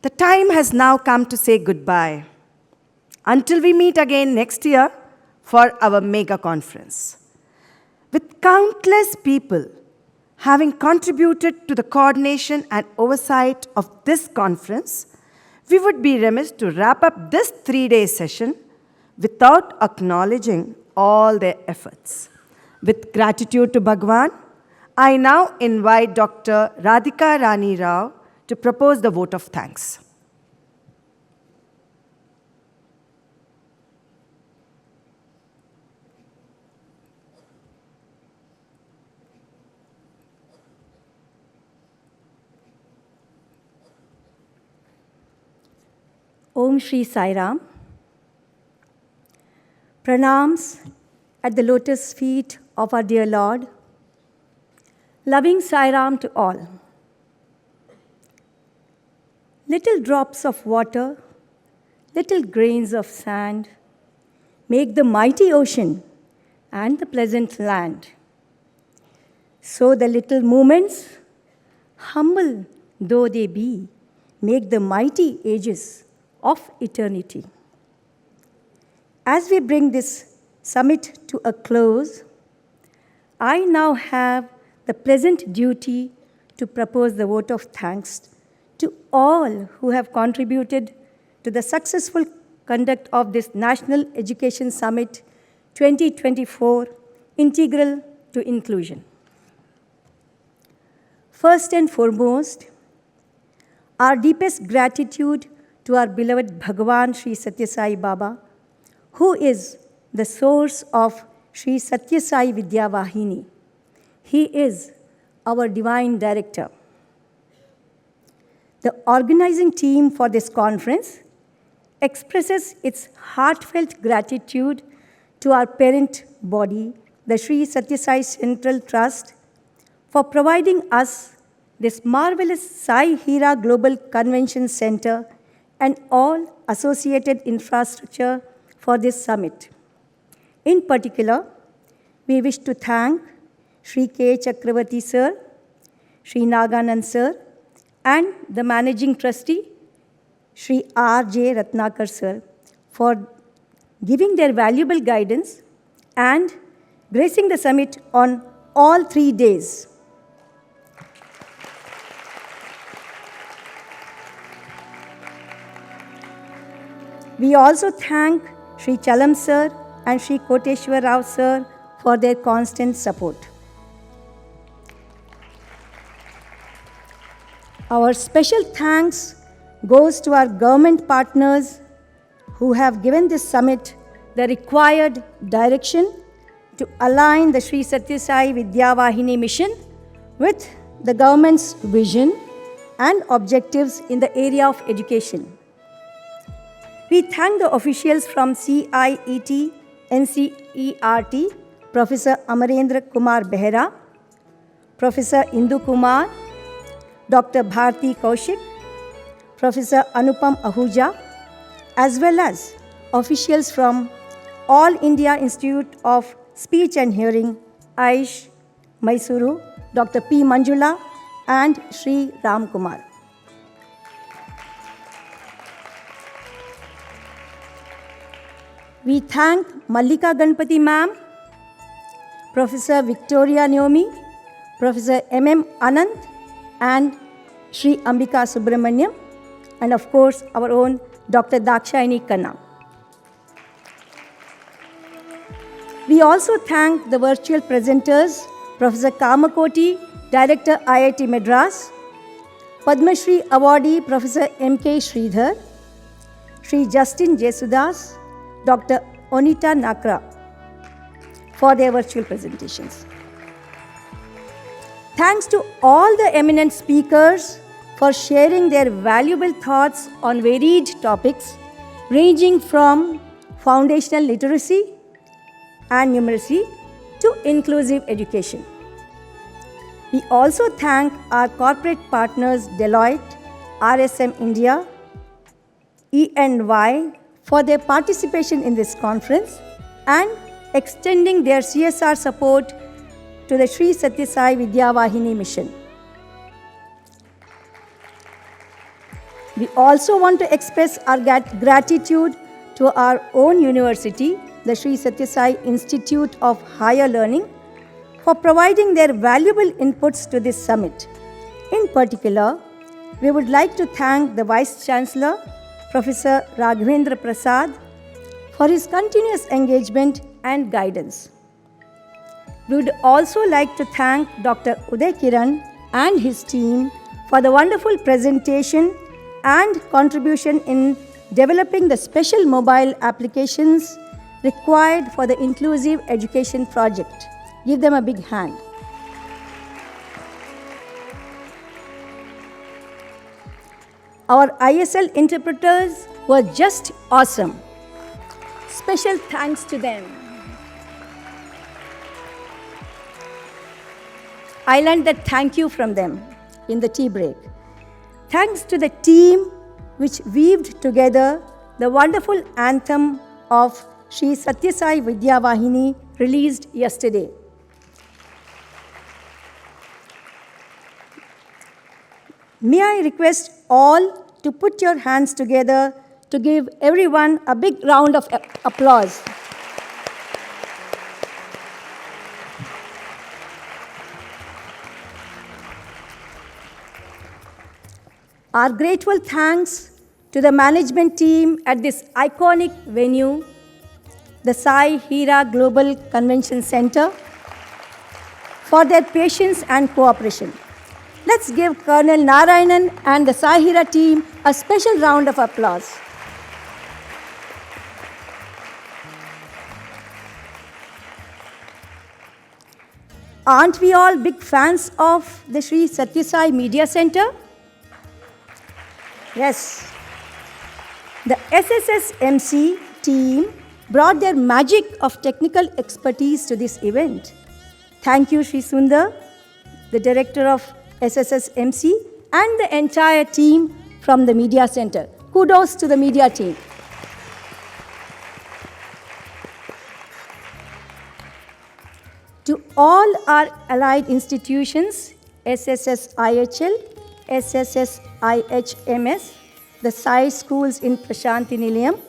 The time has now come to say goodbye until we meet again next year for our mega conference. With countless people having contributed to the coordination and oversight of this conference, we would be remiss to wrap up this 3-day session without acknowledging all their efforts. With gratitude to Bhagwan, I now invite Dr. Radhika Rani Rao to propose the vote of thanks. Om Shri Sai Ram. Pranams at the lotus feet of our dear Lord. Loving Sai Ram to all. Little drops of water, little grains of sand, make the mighty ocean and the pleasant land. So the little moments, humble though they be, make the mighty ages of eternity. As we bring this summit to a close, I now have the pleasant duty to propose the vote of thanks to all who have contributed to the successful conduct of this National Education Summit 2024, integral to inclusion. First and foremost, our deepest gratitude to our beloved Bhagavan Sri Satya Sai Baba, who is the source of Sri Satya Sai Vidya Vahini. He is our divine director. The organizing team for this conference expresses its heartfelt gratitude to our parent body, the Sri Satya Sai Central Trust, for providing us this marvelous Sai Hira Global Convention Center and all associated infrastructure for this summit. In particular, we wish to thank Sri K. Chakravarti sir, Sri Naganand sir, and the managing trustee, Sri R. J. Ratnakar sir, for giving their valuable guidance and gracing the summit on all 3 days. We also thank Sri Chalam sir and Sri Koteshwar Rao sir for their constant support. Our special thanks goes to our government partners who have given this summit the required direction to align the Sri Satya Sai Vidya Vahini mission with the government's vision and objectives in the area of education. We thank the officials from CIET, NCERT, Professor Amarendra Kumar Behera, Professor Indu Kumar, Dr. Bharti Kaushik, Professor Anupam Ahuja, as well as officials from All India Institute of Speech and Hearing, Aish, Mysuru, Dr. P. Manjula, and Sri Ram Kumar. We thank Mallika Ganpati ma'am, Professor Victoria Naomi, Professor M.M. Anand, and Sri Ambika Subramaniam, and of course our own Dr. Dakshayani Khanna. We also thank the virtual presenters, Professor Kamakoti, Director IIT Madras, Padma Shri Awardee Professor M.K. Sridhar, Sri Justin Jesudas, Dr. Onita Nakra, for their virtual presentations. Thanks to all the eminent speakers for sharing their valuable thoughts on varied topics ranging from foundational literacy and numeracy to inclusive education. We also thank our corporate partners Deloitte, RSM India, E&Y for their participation in this conference and extending their CSR support to the Sri Satya Sai Vidya Vahini mission. We also want to express our gratitude to our own university, the Sri Sathya Sai Institute of Higher Learning, for providing their valuable inputs to this summit. In particular, we would like to thank the Vice Chancellor, Professor Raghavendra Prasad, for his continuous engagement and guidance. We would also like to thank Dr. Uday Kiran and his team for the wonderful presentation and contribution in developing the special mobile applications required for the Inclusive Education Project. Give them a big hand. Our ISL interpreters were just awesome. Special thanks to them. I learned that thank you from them in the tea break. Thanks to the team which weaved together the wonderful anthem of Sri Sathya Sai Vidya Vahini released yesterday. May I request all to put your hands together to give everyone a big round of applause. Our grateful thanks to the management team at this iconic venue, the Sai Hira Global Convention Center, for their patience and cooperation. Let's give Colonel Narayanan and the Sai Hira team a special round of applause. Aren't we all big fans of the Sri Sathya Sai Media Center? Yes. The SSSMC team brought their magic of technical expertise to this event. Thank you, Sri Sundar, the director of SSSMC, and the entire team from the Media Center. Kudos to the media team. To all our allied institutions, SSSIHL, SSSIHMS, the Sai schools in Prashanti Nilayam,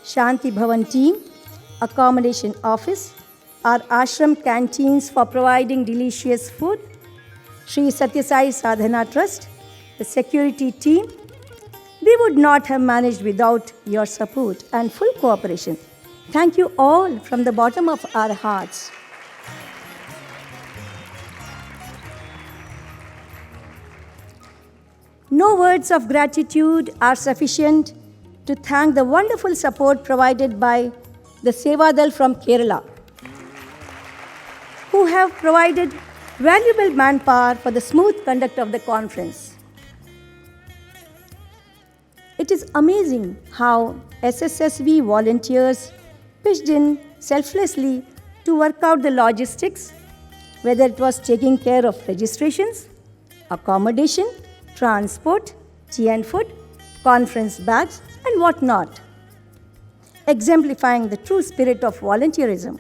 Shanti Bhavan team, accommodation office, our ashram canteens for providing delicious food, Sri Sathya Sai Sadhana Trust, the security team, we would not have managed without your support and full cooperation. Thank you all from the bottom of our hearts. No words of gratitude are sufficient to thank the wonderful support provided by the Sevadal from Kerala, who have provided valuable manpower for the smooth conduct of the conference. It is amazing how SSSV volunteers pitched in selflessly to work out the logistics, whether it was taking care of registrations, accommodation, transport, tea and food, conference bags, and whatnot, exemplifying the true spirit of volunteerism.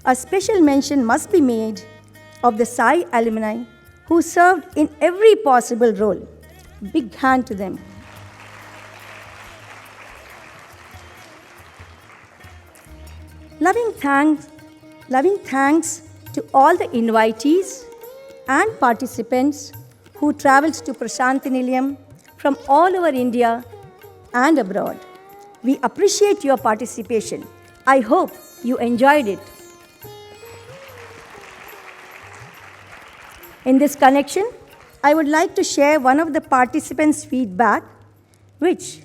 A special mention must be made of the Sai alumni who served in every possible role. Big hand to them. Loving thanks to all the invitees and participants who travelled to Prashanti Nilayam from all over India and abroad. We appreciate your participation. I hope you enjoyed it. In this connection, I would like to share one of the participants' feedback, which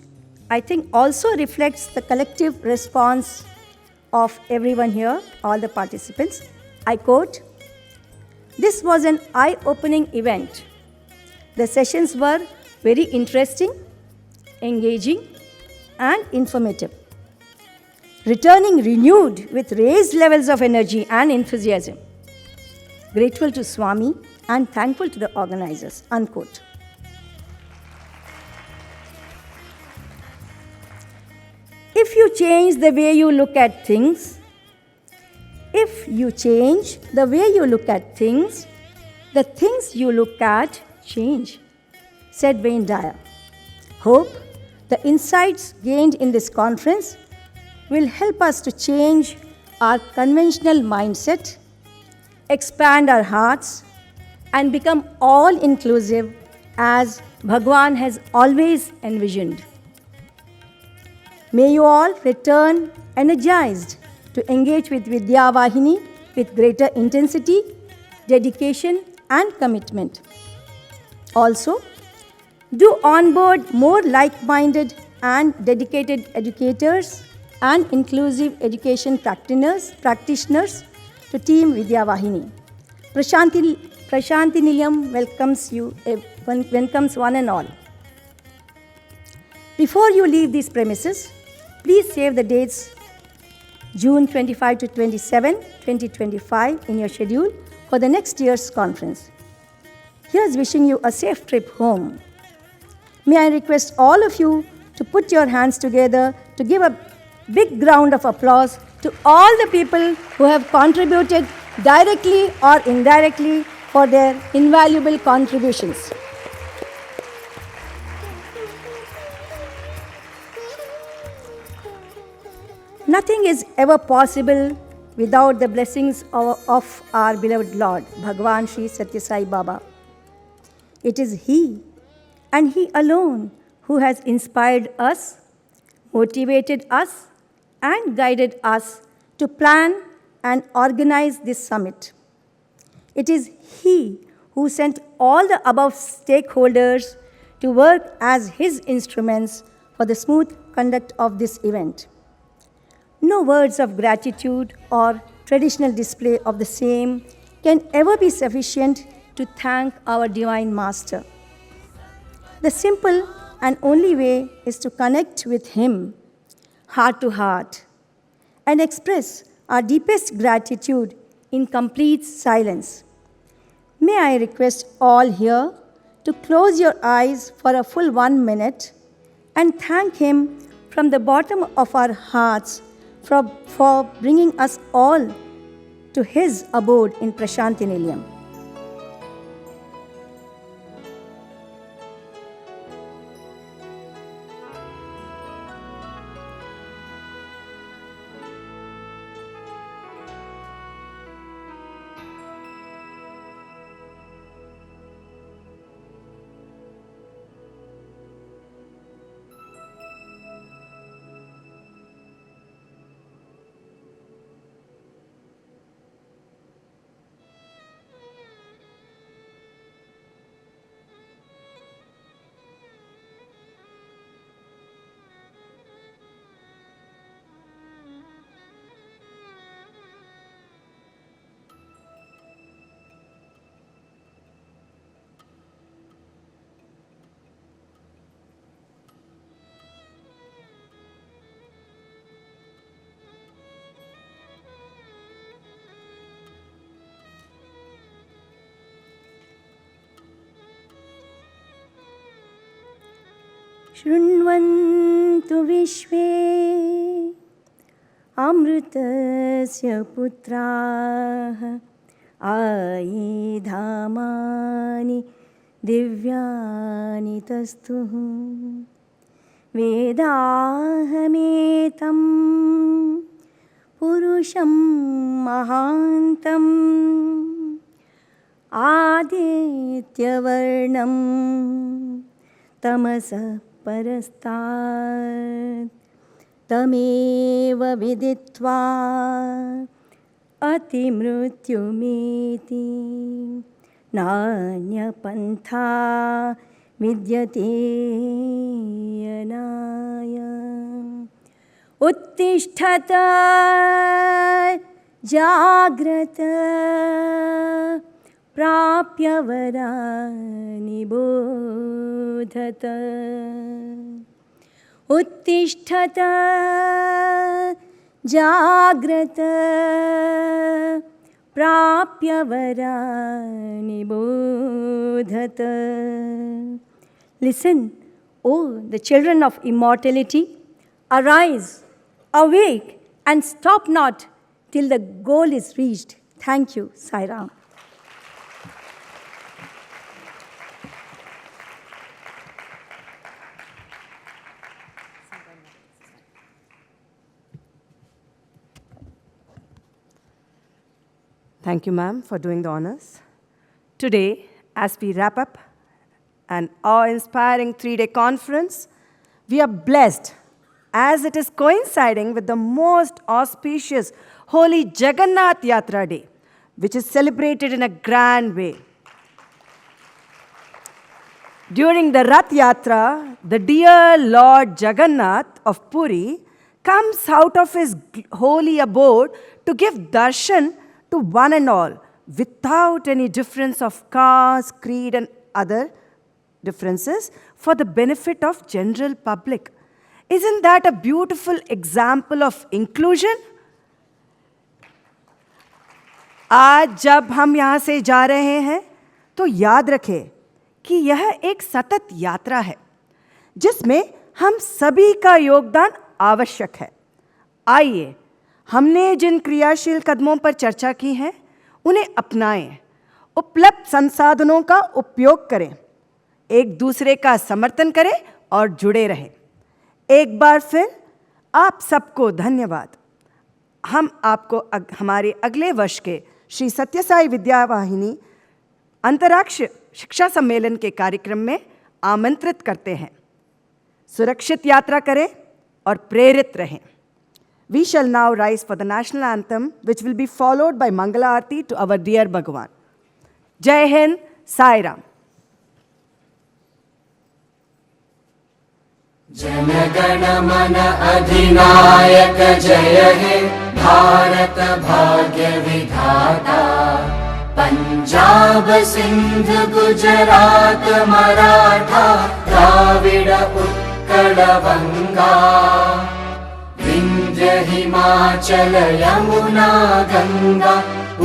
I think also reflects the collective response of everyone here, all the participants. I quote, "This was an eye-opening event. The sessions were very interesting, engaging, and informative. Returning renewed with raised levels of energy and enthusiasm. Grateful to Swami and thankful to the organizers." Unquote. If you change the way you look at things, the things you look at change, said Wayne Dyer. Hope the insights gained in this conference will help us to change our conventional mindset, expand our hearts, and become all inclusive as Bhagwan has always envisioned. May you all return energized to engage with Vidya Vahini with greater intensity, dedication, and commitment. Also, do onboard more like-minded and dedicated educators and inclusive education practitioners to Team Vidya Vahini. Prashanti Nilayam welcomes one and all. Before you leave these premises, please save the dates June 25 to 27, 2025 in your schedule for the next year's conference. Here's wishing you a safe trip home. May I request all of you to put your hands together to give a big round of applause to all the people who have contributed directly or indirectly for their invaluable contributions. Nothing is ever possible without the blessings of our beloved Lord, Bhagwan Sri Satya Sai Baba. It is He and He alone who has inspired us, motivated us, and guided us to plan and organize this summit. It is He who sent all the above stakeholders to work as His instruments for the smooth conduct of this event. No words of gratitude or traditional display of the same can ever be sufficient to thank our Divine Master. The simple and only way is to connect with Him, heart to heart, and express our deepest gratitude in complete silence. May I request all here to close your eyes for a full 1 minute and thank Him from the bottom of our hearts for bringing us all to His abode in Prashanti Nilayam. शृण्वन्तु विश्वे अमृतस्य पुत्राः आये धामानि दिव्यानि तस्तुः वेदाहमेतं पुरुषं महान्तम् आदित्यवर्णं तमसः परस्तात् तमेव विदित्वा अतिमृत्युमेति नान्यपन्था विद्यते यनाय उत्तिष्ठत जाग्रत प्राप्य वरानि बोधत उत्तिष्ठत जाग्रत प्राप्य वरानि बोधत. Listen, O the children of immortality, arise, awake, and stop not till the goal is reached. Thank you, Sai Ram. Thank you, ma'am, for doing the honors. Today, as we wrap up an awe-inspiring 3-day conference, we are blessed as it is coinciding with the most auspicious Holy Jagannath Yatra Day, which is celebrated in a grand way. During the Rath Yatra, the dear Lord Jagannath of Puri comes out of his holy abode to give darshan to one and all, without any difference of caste, creed, and other differences, for the benefit of general public. Isn't that a beautiful example of inclusion? आज जब हम यहाँ से जा रहे हैं तो याद रखें कि यह एक सतत यात्रा है जिसमें हम सभी का योगदान आवश्यक है। आइए हमने जिन क्रियाशील कदमों पर चर्चा की है उन्हें अपनाएं, उपलब्ध संसाधनों का उपयोग करें, एक दूसरे का समर्थन करें और जुड़े रहें। एक बार फिर आप सबको धन्यवाद। हम आपको हमारे अगले वर्ष के श्री सत्यसाई विद्यावाहिनी अंतर्राष्ट्रीय शिक्षा सम्मेलन के कार्यक्रम में आमंत्रित करते हैं। सुरक्षित यात्रा करें और प्रेरित रहें। We shall now rise for the national anthem, which will be followed by Mangala Aarti to our dear Bhagwan. Jai Hind, Sai Ram. Jana Gana मन अधिनायक जय हे भारत भाग्य विधाता। पंजाब सिंध गुजरात मराठा द्राविड उत्कल बंगा। विंध्य हिमाचल यमुना गंगा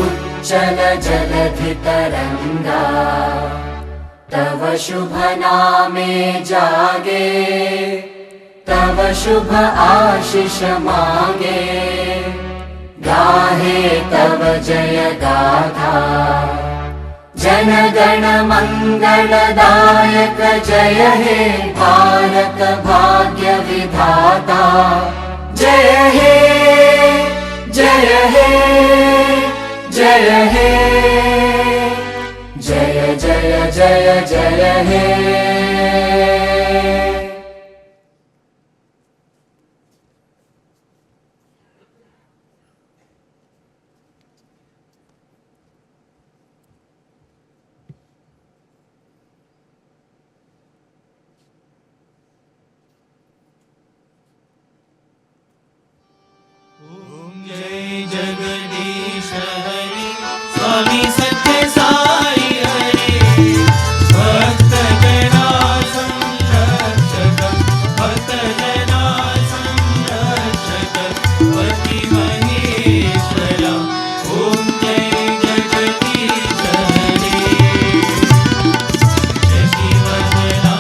उच्चल जलधि तरंगा। तव शुभ नामे जागे तव शुभ आशीष मांगे। गाहे तव जय गाथा जन गण मंगलदायक जय हे भारत भाग्य विधाता। जय हे जय हे जय हे जय जय जय जय हे। जय जगदीश हरि स्वामी सत्य साई हरि। भक्त जना संरक्षक भक्त जना संरक्षक पति महेश्वरा। ओम जय जगदीश हरि। जय शिवजना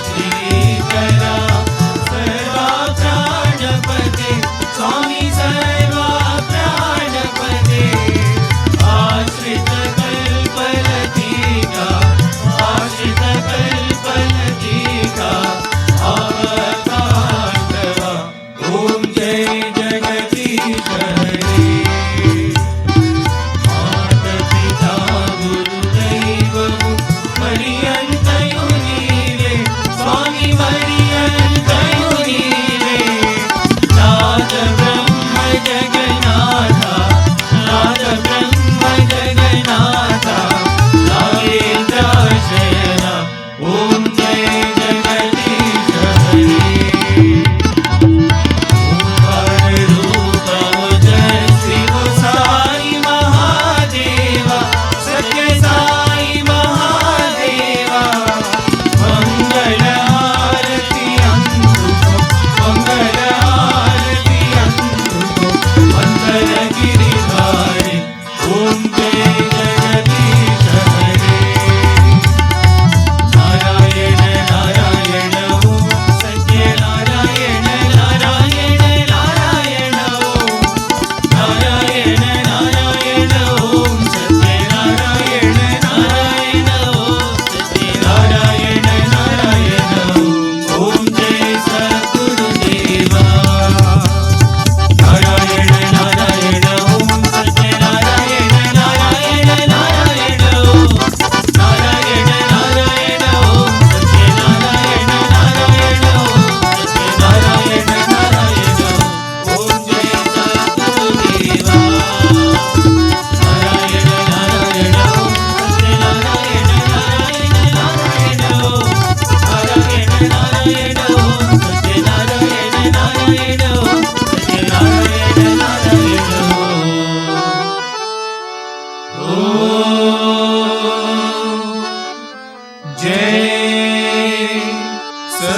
श्रीकरा सर्वा प्राणपते स्वामी सर्वा प्राणपते। आश्रित कल्पलतिका आश्रित कल्पलतिका अवतारवा। ओम जय जगदीश हरि। माता पिता गुरुदैवं पर्यन्तयो नीवे स्वामी पर्यन्तयो नीवे। नाथ ब्रह्म जगन्नाथा नाथ ब्रह्म जगन्नाथा नागेन्द्र शयना। ओम जय जगदीश हरि। ओंकार रूप ओजस्वी वो साई महादेवा सत्य साई महादेवा। मंगल आरती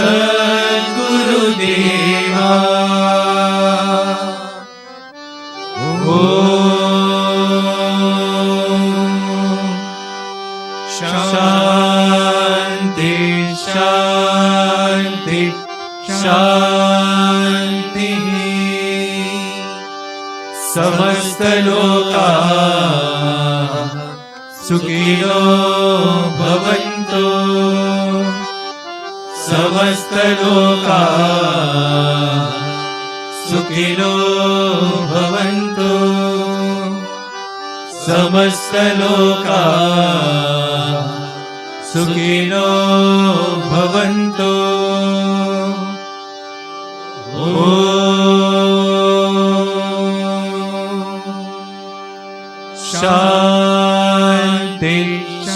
सद्गुरुदेवा शांति शांति शांति समस्त लोका सुखिनो भवन्तु समस्त लोका सुखिनो भवन्तु समस्त लोका सुखिनो भवन्तु शांति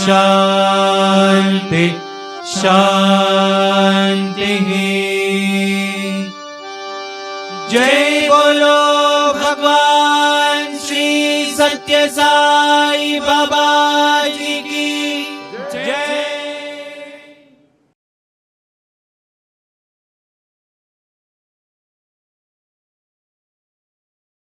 शांति शांति जय बोलो भगवान श्री सत्य साई बाबा जी